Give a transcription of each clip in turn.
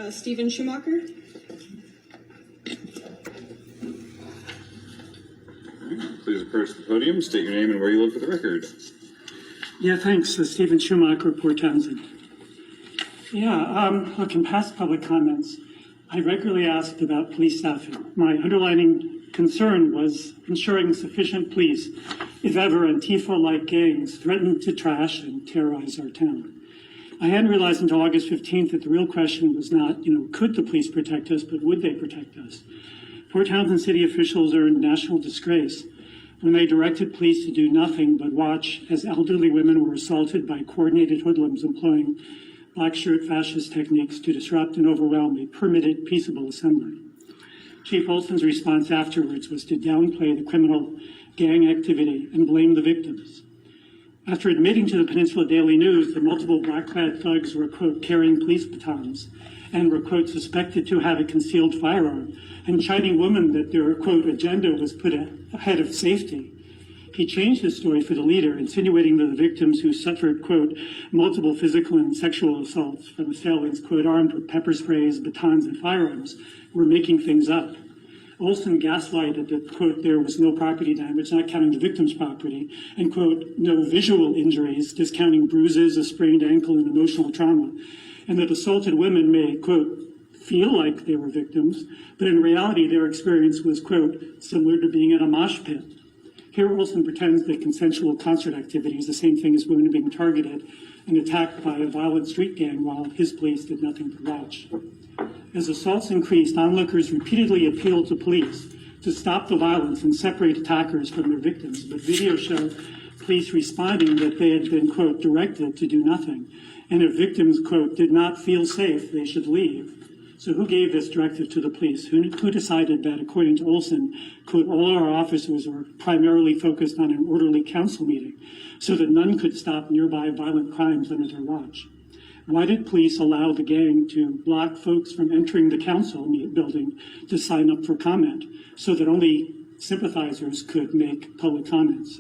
Stephen Schumacher. Please approach the podium, state your name and where you live for the record. Yeah, thanks. Stephen Schumacher, Port Townsend. Yeah, look, in past public comments, I regularly asked about police staffing. My underlining concern was ensuring sufficient police if ever Antifa-like gangs threatened to trash and terrorize our town. I hadn't realized until August 15th that the real question was not, could the police protect us, but would they protect us? Port Townsend city officials are in national disgrace when they directed police to do nothing but watch as elderly women were assaulted by coordinated hoodlums employing black shirt fascist techniques to disrupt and overwhelm a permitted peaceable assembly. Chief Olson's response afterwards was to downplay the criminal gang activity and blame the victims. After admitting to the Peninsula Daily News that multiple black-clad thugs were, quote, carrying police batons and were, quote, suspected to have a concealed firearm, and chiding women that their, quote, agenda was put ahead of safety, he changed his story for the leader, insinuating that the victims who suffered, quote, multiple physical and sexual assaults from assailants, quote, armed with pepper sprays, batons, and firearms, were making things up. Olson gaslighted that, quote, there was no property damage, not counting the victim's property, and, quote, no visual injuries, discounting bruises, a sprained ankle, and emotional trauma, and that assaulted women may, quote, feel like they were victims, but in reality their experience was, quote, similar to being in a mosh pit. Here Olson pretends that consensual concert activity is the same thing as women being targeted and attacked by a violent street gang while his police did nothing but watch. As assaults increased, onlookers repeatedly appealed to police to stop the violence and separate attackers from their victims, but video showed police responding that they had been, quote, directed to do nothing, and if victims, quote, did not feel safe, they should leave. So who gave this directive to the police? Who decided that, according to Olson, quote, all our officers were primarily focused on an orderly council meeting so that none could stop nearby violent crimes under their watch? Why did police allow the gang to block folks from entering the council building to sign up for comment so that only sympathizers could make public comments?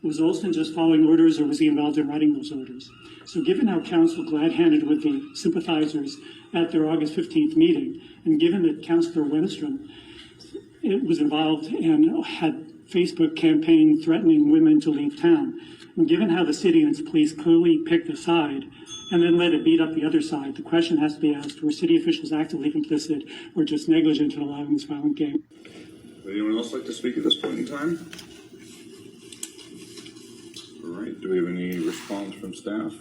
Was Olson just following orders, or was he involved in writing those orders? So given how council glad-handed with the sympathizers at their August 15th meeting, and given that Councillor Wennstrom was involved and had Facebook campaign threatening women to leave town, and given how the city and its police clearly picked a side and then let it beat up the other side, the question has to be asked, were city officials actively complicit or just negligent in allowing this violent game? Would anyone else like to speak at this point in time? All right, do we have any response from staff?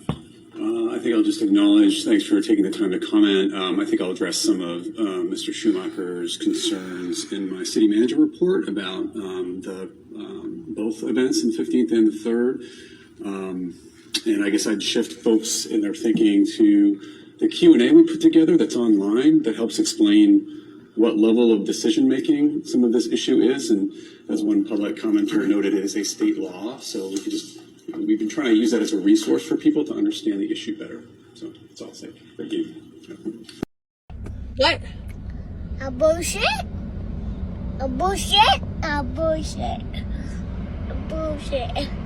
I think I'll just acknowledge, thanks for taking the time to comment. I think I'll address some of Mr. Schumacher's concerns in my city manager report about both events, the 15th and the 3rd. And I guess I'd shift folks in their thinking to the Q&A we put together that's online that helps explain what level of decision-making some of this issue is. And as one public commenter noted, it is a state law, so we we've been trying to use that as a resource for people to understand the issue better. So that's all I'll say. Thank you. What? A bullshit? A bullshit? A bullshit. A bullshit.